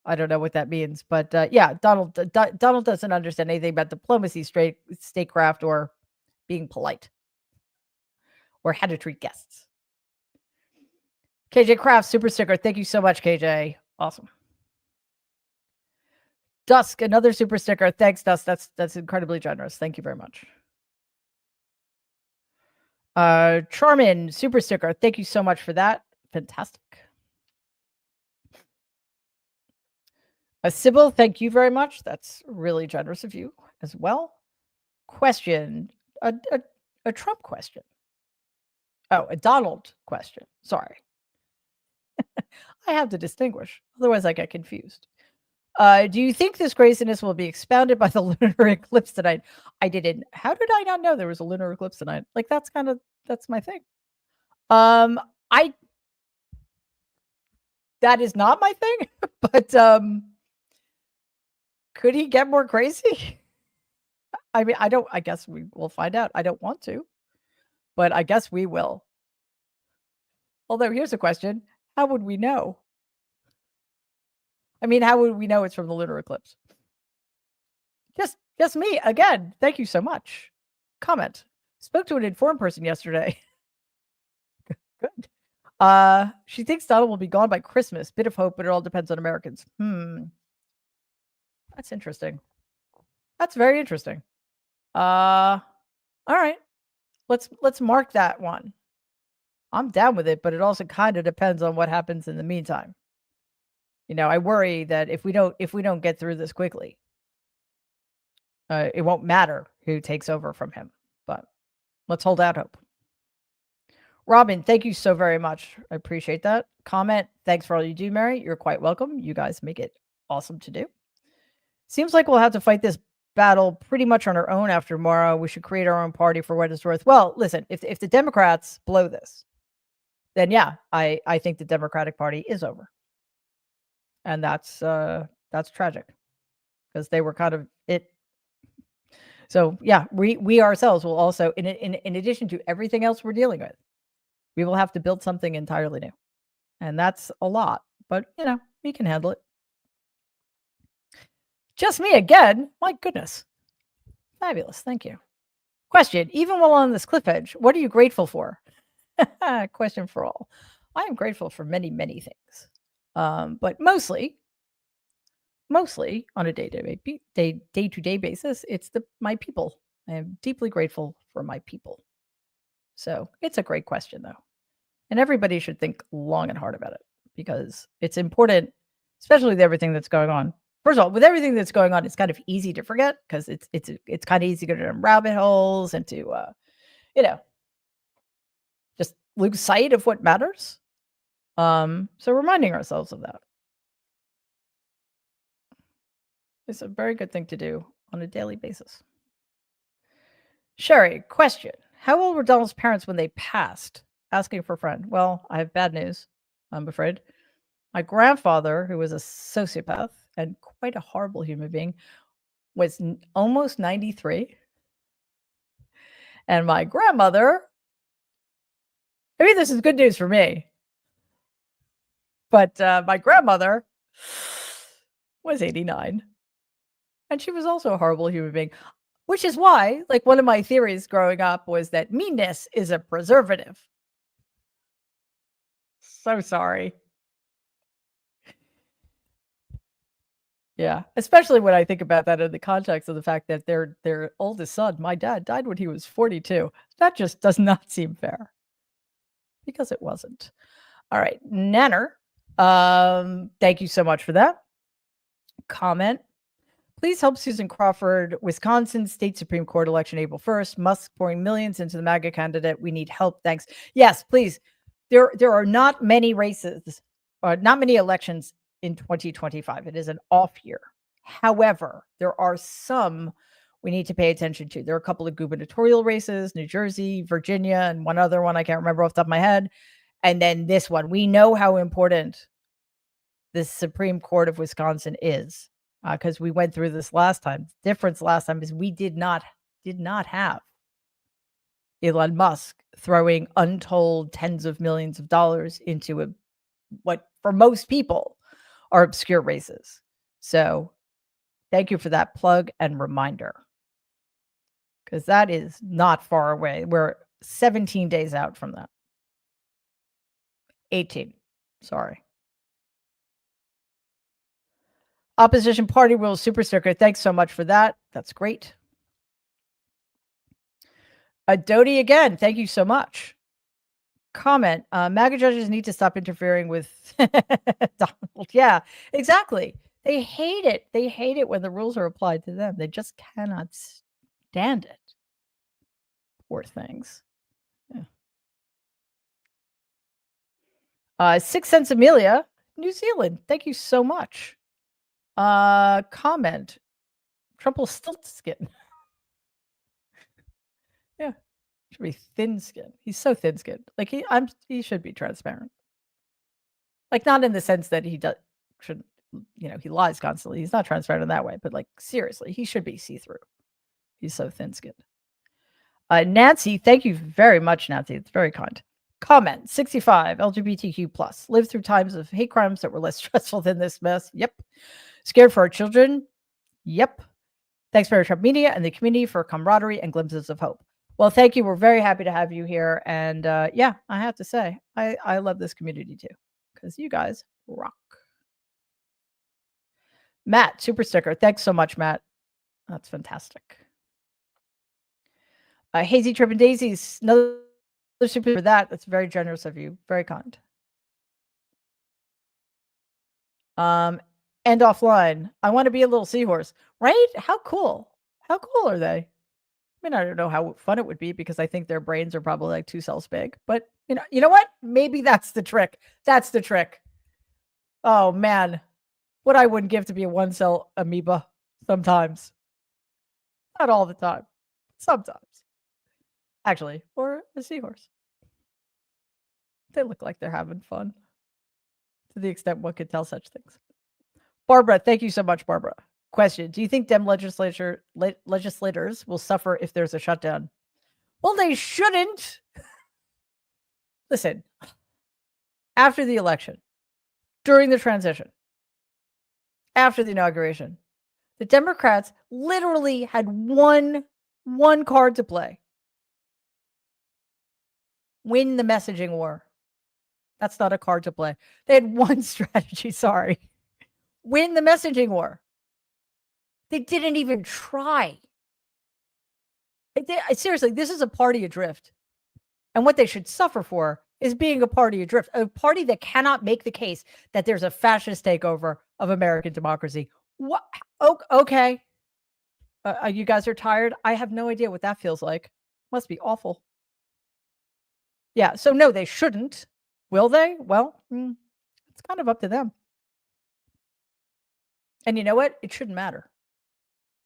I don't know what that means, but yeah, Donald doesn't understand anything about diplomacy, statecraft, or being polite, or how to treat guests. KJ Kraft, super sticker. Thank you so much, KJ. Awesome. Dusk, another super sticker. Thanks, Dusk. That's incredibly generous. Thank you very much. Charmin, super sticker. Thank you so much for that. Fantastic. Sybil, thank you very much. That's really generous of you as well. Question, a Trump question. Oh, a Donald question. Sorry. I have to distinguish. Otherwise, I get confused. Do you think this craziness will be expounded by the lunar eclipse tonight? I didn't. How did I not know there was a lunar eclipse tonight? Like, that's my thing. That is not my thing, but could he get more crazy? I mean, I guess we will find out. I don't want to, but I guess we will. Although here's a question. How would we know? I mean, how would we know it's from the lunar eclipse? Just me again. Thank you so much. Comment. Spoke to an informed person yesterday. Good. She thinks Donald will be gone by Christmas. Bit of hope, but it all depends on Americans. That's interesting. That's very interesting. All right. Let's mark that one. I'm down with it, but it also kind of depends on what happens in the meantime. I worry that if we don't get through this quickly, It won't matter who takes over from him, but let's hold out hope. Robin, thank you so very much. I appreciate that. Comment, thanks for all you do, Mary. You're quite welcome. You guys make it awesome to do. Seems like we'll have to fight this battle pretty much on our own after tomorrow. We should create our own party for what it's worth. Well, listen, if the Democrats blow this, then yeah, I think the Democratic Party is over. And that's tragic because they were kind of it. So yeah, we ourselves will also, in addition to everything else we're dealing with, we will have to build something entirely new. And that's a lot, but we can handle it. Just me again. My goodness. Fabulous. Thank you. Question, even while on this cliff edge, what are you grateful for? Question for all. I am grateful for many, many things. But mostly on a day-to-day basis, it's my people. I am deeply grateful for my people. So it's a great question, though. And everybody should think long and hard about it because it's important, especially with everything that's going on. First of all, with everything that's going on, it's kind of easy to forget because it's kind of easy to go down rabbit holes and to, just lose sight of what matters. So reminding ourselves of that is a very good thing to do on a daily basis. Sherry, question. How old were Donald's parents when they passed? Asking for a friend. Well, I have bad news, I'm afraid. My grandfather, who was a sociopath and quite a horrible human being, was almost 93. And my grandmother, I mean, this is good news for me. But my grandmother was 89. And she was also a horrible human being. Which is why, like, one of my theories growing up was that meanness is a preservative. So sorry. Yeah, especially when I think about that in the context of the fact that their oldest son, my dad, died when he was 42. That just does not seem fair. Because it wasn't. All right, Nanner, thank you so much for that. Comment. Please help Susan Crawford, Wisconsin State Supreme Court election April 1st. Musk pouring millions into the MAGA candidate. We need help. Thanks. Yes, please. There are not many races, not many elections in 2025. It is an off year. However, there are some we need to pay attention to. There are a couple of gubernatorial races, New Jersey, Virginia, and one other one I can't remember off the top of my head. And then this one. We know how important the Supreme Court of Wisconsin is. Because we went through this last time. The difference last time is we did not have Elon Musk throwing untold tens of millions of dollars into what for most people are obscure races. So thank you for that plug and reminder. Because that is not far away. We're 17 days out from that. 18. Sorry. Opposition Party rules super sticker. Thanks so much for that. That's great. Dodie again. Thank you so much. Comment. MAGA judges need to stop interfering with Donald. Yeah, exactly. They hate it. They hate it when the rules are applied to them. They just cannot stand it. Poor things. Yeah. 6 Cents Amelia, New Zealand. Thank you so much. Comment. Trump will stilt skin. Yeah. Should be thin skin. He's so thin skinned. Like he should be transparent. Like not in the sense that he shouldn't, he lies constantly. He's not transparent in that way, but like seriously, he should be see-through. He's so thin skinned. Nancy, thank you very much, Nancy. It's very kind. Comment. 65 LGBTQ plus lived through times of hate crimes that were less stressful than this mess. Yep. Scared for our children. Yep. Thanks for Trump Media and the community for camaraderie and glimpses of hope. Well, thank you. We're very happy to have you here. And yeah, I have to say, I love this community too, because you guys rock. Matt, super sticker. Thanks so much, Matt. That's fantastic. Hazy Trip and Daisies, another super for that. That's very generous of you. Very kind. And offline. I want to be a little seahorse, right? How cool. How cool are they? I mean, I don't know how fun it would be because I think their brains are probably like 2 cells big. But you know what? Maybe that's the trick. That's the trick. Oh man, what I wouldn't give to be a 1-cell amoeba sometimes. Not all the time. Sometimes. Actually, or a seahorse. They look like they're having fun. To the extent one could tell such things. Barbara, thank you so much, Barbara. Question: do you think Dem legislators will suffer if there's a shutdown? Well, they shouldn't. Listen, after the election, during the transition, after the inauguration, the Democrats literally had one card to play. Win the messaging war. That's not a card to play. They had one strategy, sorry. Win the messaging war. They didn't even try. Seriously, this is a party adrift. And what they should suffer for is being a party adrift, a party that cannot make the case that there's a fascist takeover of American democracy. What? Oh, okay. You guys are tired? I have no idea what that feels like. Must be awful. Yeah, so no, they shouldn't. Will they? Well, it's kind of up to them. And you know what? It shouldn't matter.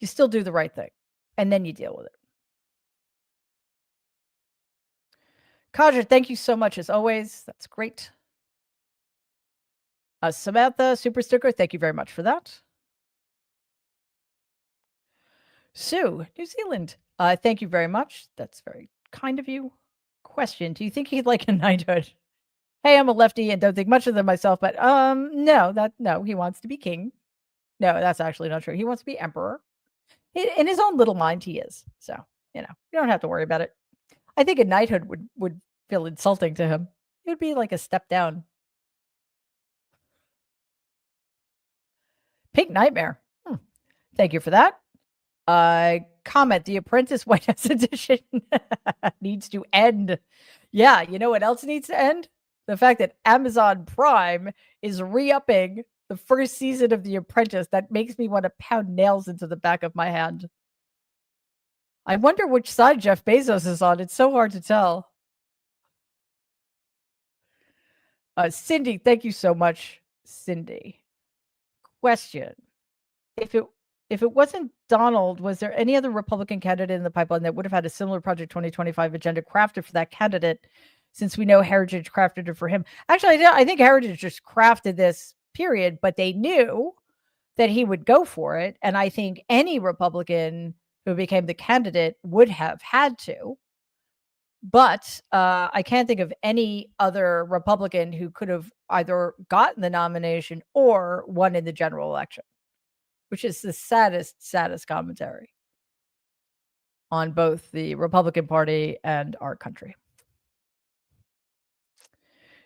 You still do the right thing, and then you deal with it. Kaja, thank you so much as always. That's great. Samantha, super sticker, thank you very much for that. Sue, New Zealand, thank you very much. That's very kind of you. Question: do you think he'd like a knighthood? Hey, I'm a lefty and don't think much of them myself, but no, he wants to be king. No, that's actually not true. He wants to be emperor. In his own little mind, he is. So, you don't have to worry about it. I think a knighthood would feel insulting to him. It would be like a step down. Pink Nightmare. Thank you for that. Comment: The Apprentice White House edition needs to end. Yeah, you know what else needs to end? The fact that Amazon Prime is re-upping the first season of The Apprentice. That makes me want to pound nails into the back of my hand. I wonder which side Jeff Bezos is on. It's so hard to tell. Cindy, thank you so much, Cindy. Question: if it wasn't Donald, was there any other Republican candidate in the pipeline that would have had a similar Project 2025 agenda crafted for that candidate, since we know Heritage crafted it for him? Actually, I think Heritage just crafted this, period, but they knew that he would go for it. And I think any Republican who became the candidate would have had to. But I can't think of any other Republican who could have either gotten the nomination or won in the general election, which is the saddest commentary on both the Republican Party and our country.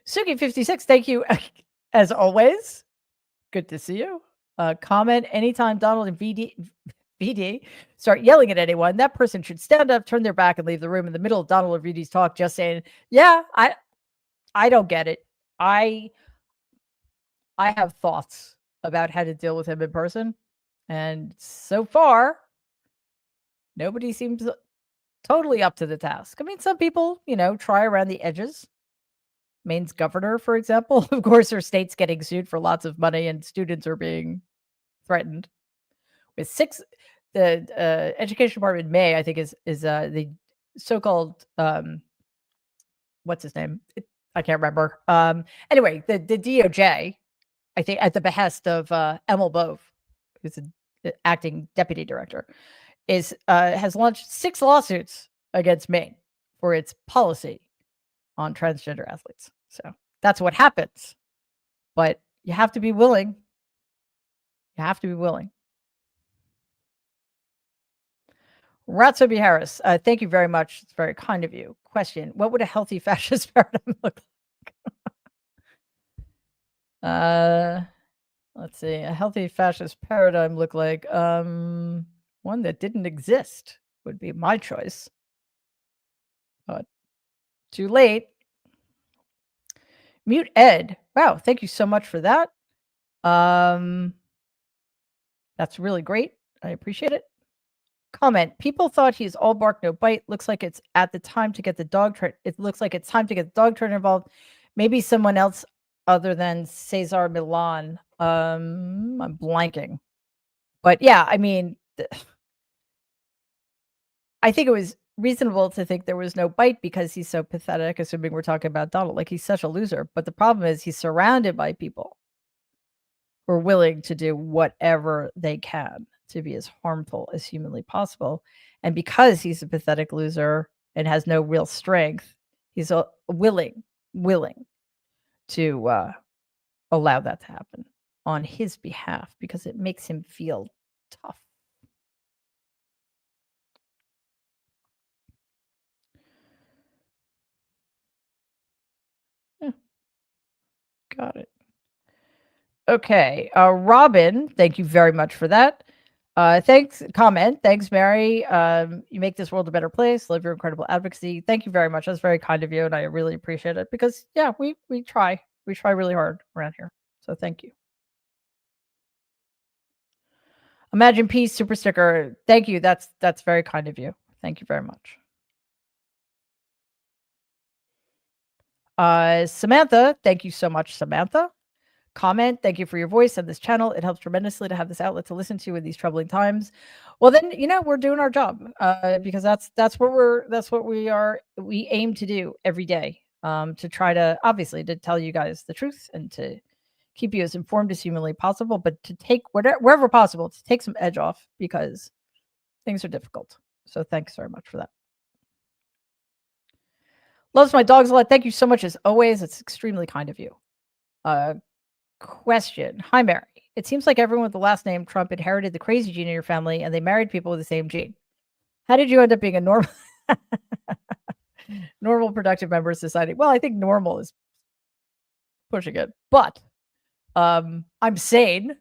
Suki56, thank you as always. Good to see you. Comment: anytime Donald and VD start yelling at anyone, that person should stand up, turn their back, and leave the room in the middle of Donald or VD's talk, just saying, yeah, I don't get it. I have thoughts about how to deal with him in person. And so far, nobody seems totally up to the task. I mean, some people, try around the edges. Maine's governor, for example, of course, her state's getting sued for lots of money and students are being threatened. With the education department in May, I think, is the so-called, what's his name? I can't remember. Anyway, the DOJ, I think, at the behest of Emil Bove, who's the acting deputy director, has launched 6 lawsuits against Maine for its policy on transgender athletes. So that's what happens. But you have to be willing. You have to be willing. Ratsobi Harris, thank you very much. It's very kind of you. Question: what would a healthy fascist paradigm look like? Let's see. A healthy fascist paradigm look like one that didn't exist would be my choice. But too late. Mute Ed. Wow, thank you so much for that. That's really great. I appreciate it. Comment. People thought he's all bark, no bite. Looks like it's at the time to get the dog trainer. It looks like it's time to get the dog trainer involved. Maybe someone else other than Cesar Milan. I'm blanking. But yeah, I mean, I think it was reasonable to think there was no bite because he's so pathetic, assuming we're talking about Donald. Like, he's such a loser. But the problem is he's surrounded by people who are willing to do whatever they can to be as harmful as humanly possible. And because he's a pathetic loser and has no real strength, he's willing to allow that to happen on his behalf because it makes him feel tough. Yeah. Got it. Okay. Robin, thank you very much for that. Thanks. Comment. Thanks, Mary. You make this world a better place. Love your incredible advocacy. Thank you very much. That's very kind of you, and I really appreciate it because, yeah, we try. We try really hard around here. So thank you. Imagine Peace super sticker. Thank you. That's very kind of you. Thank you very much. Samantha, thank you so much, Samantha. Comment, thank you for your voice on this channel. It helps tremendously to have this outlet to listen to in these troubling times. Well, then, we're doing our job because that's what we aim to do every day, to try to, obviously, to tell you guys the truth and to keep you as informed as humanly possible, but to take wherever possible, to take some edge off because things are difficult. So thanks very much for that. Loves my dogs a lot. Thank you so much as always. It's extremely kind of you. Question. Hi, Mary. It seems like everyone with the last name Trump inherited the crazy gene in your family and they married people with the same gene. How did you end up being a normal productive member of society? Well, I think normal is pushing it, but I'm sane.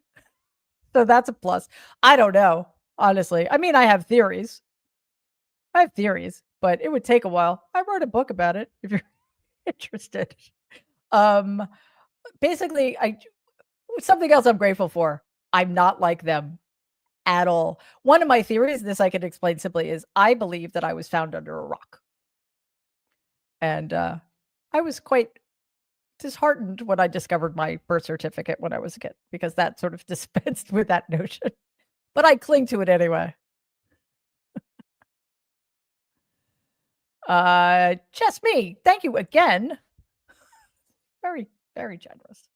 So that's a plus. I don't know, honestly. I mean, I have theories, but it would take a while. I wrote a book about it if you're interested. Basically, something else I'm grateful for. I'm not like them at all. One of my theories, this I can explain simply, is I believe that I was found under a rock. And I was quite disheartened when I discovered my birth certificate when I was a kid, because that sort of dispensed with that notion. But I cling to it anyway. Just me. Thank you again. Very, very generous.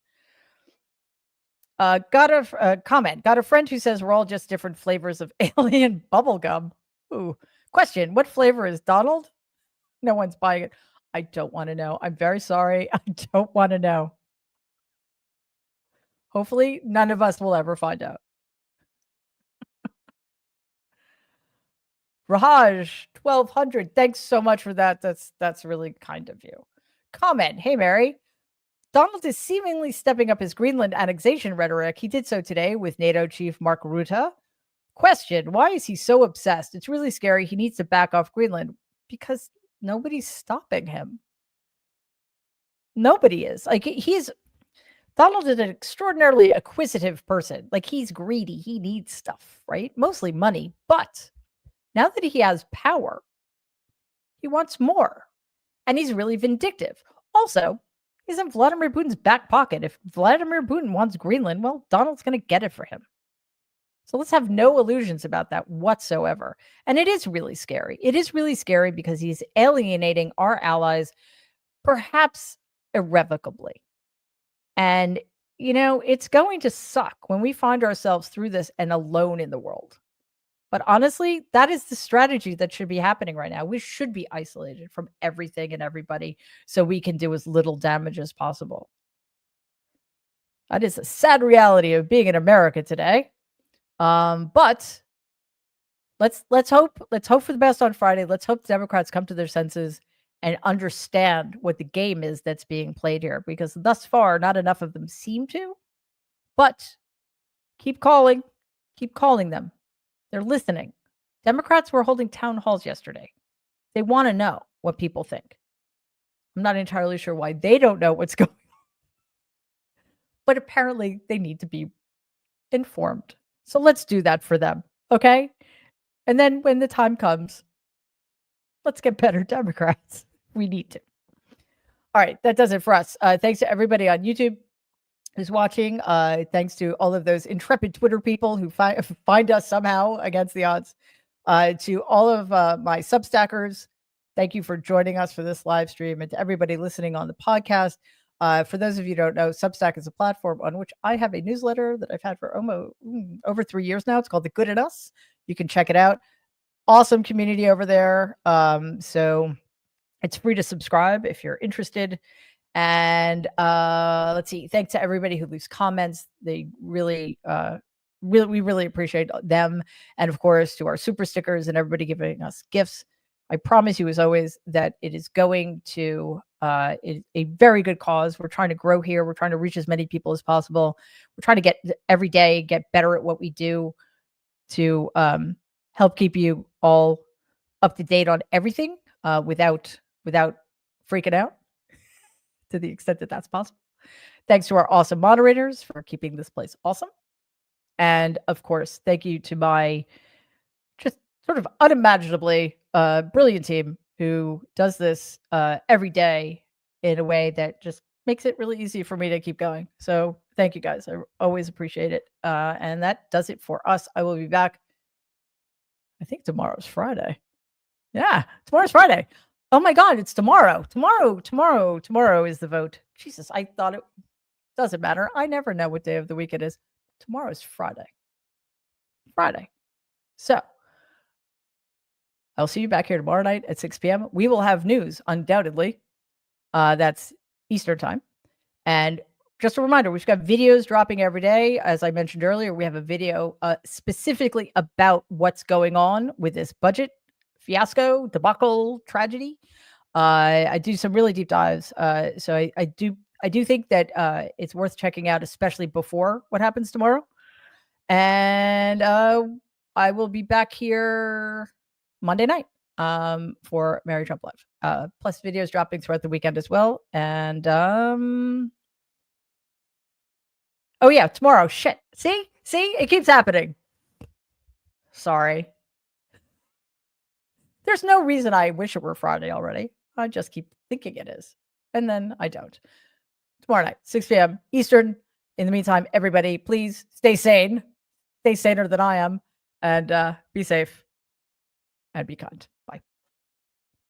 Got a comment. Got a friend who says we're all just different flavors of alien bubblegum. Ooh. Question. What flavor is Donald? No one's buying it. I don't want to know. I'm very sorry. I don't want to know. Hopefully, none of us will ever find out. Raj, 1200. Thanks so much for that. That's really kind of you. Comment. Hey, Mary. Donald is seemingly stepping up his Greenland annexation rhetoric. He did so today with NATO chief Mark Rutte. Question. Why is he so obsessed? It's really scary. He needs to back off Greenland because nobody's stopping him. Nobody is. Like, Donald is an extraordinarily acquisitive person. Like, he's greedy. He needs stuff, right? Mostly money. But now that he has power, he wants more. And he's really vindictive. Also, he's in Vladimir Putin's back pocket. If Vladimir Putin wants Greenland, well, Donald's going to get it for him. So let's have no illusions about that whatsoever. And it is really scary. It is really scary because he's alienating our allies, perhaps irrevocably. And, it's going to suck when we find ourselves through this and alone in the world. But honestly, that is the strategy that should be happening right now. We should be isolated from everything and everybody so we can do as little damage as possible. That is a sad reality of being in America today. But let's hope for the best on Friday. Let's hope the Democrats come to their senses and understand what the game is that's being played here, because thus far, not enough of them seem to. But keep calling them. They're listening. Democrats were holding town halls yesterday. They want to know what people think. I'm not entirely sure why they don't know what's going on. But apparently they need to be informed. So let's do that for them, okay? And then when the time comes, let's get better Democrats. We need to. All right, that does it for us. Thanks to everybody on YouTube who's watching. Thanks to all of those intrepid Twitter people who find us somehow against the odds. To all of my Substackers, thank you for joining us for this live stream, and to everybody listening on the podcast. For those of you who don't know, Substack is a platform on which I have a newsletter that I've had for almost over 3 years now. It's called The Good in Us. You can check it out. Awesome community over there. So it's free to subscribe if you're interested. And let's see. Thanks to everybody who leaves comments. They really, we really appreciate them. And of course, to our super stickers and everybody giving us gifts. I promise you, as always, that it is going to a very good cause. We're trying to grow here. We're trying to reach as many people as possible. We're trying to get every day, get better at what we do to help keep you all up to date on everything without freaking out to the extent that that's possible. Thanks to our awesome moderators for keeping this place awesome. And of course, thank you to my just sort of unimaginably brilliant team who does this every day in a way that just makes it really easy for me to keep going. So thank you guys. I always appreciate it. And that does it for us. I will be back. I think tomorrow's Friday. Yeah, tomorrow's Friday. Oh my God, it's tomorrow. Tomorrow is the vote. Jesus, I thought it doesn't matter. I never know what day of the week it is. Tomorrow's Friday. So I'll see you back here tomorrow night at 6 p.m. We will have news, undoubtedly. That's Eastern time. And just a reminder, we've got videos dropping every day. As I mentioned earlier, we have a video specifically about what's going on with this budget fiasco, debacle, tragedy. I do some really deep dives. So I do think that it's worth checking out, especially before what happens tomorrow. And I will be back here Monday night for Mary Trump Live. Plus videos dropping throughout the weekend as well. And oh yeah, tomorrow. Shit. See, it keeps happening. Sorry. There's no reason I wish it were Friday already. I just keep thinking it is. And then I don't. Tomorrow night, 6 p.m. Eastern. In the meantime, everybody, please stay sane. Stay saner than I am. And be safe. And be kind.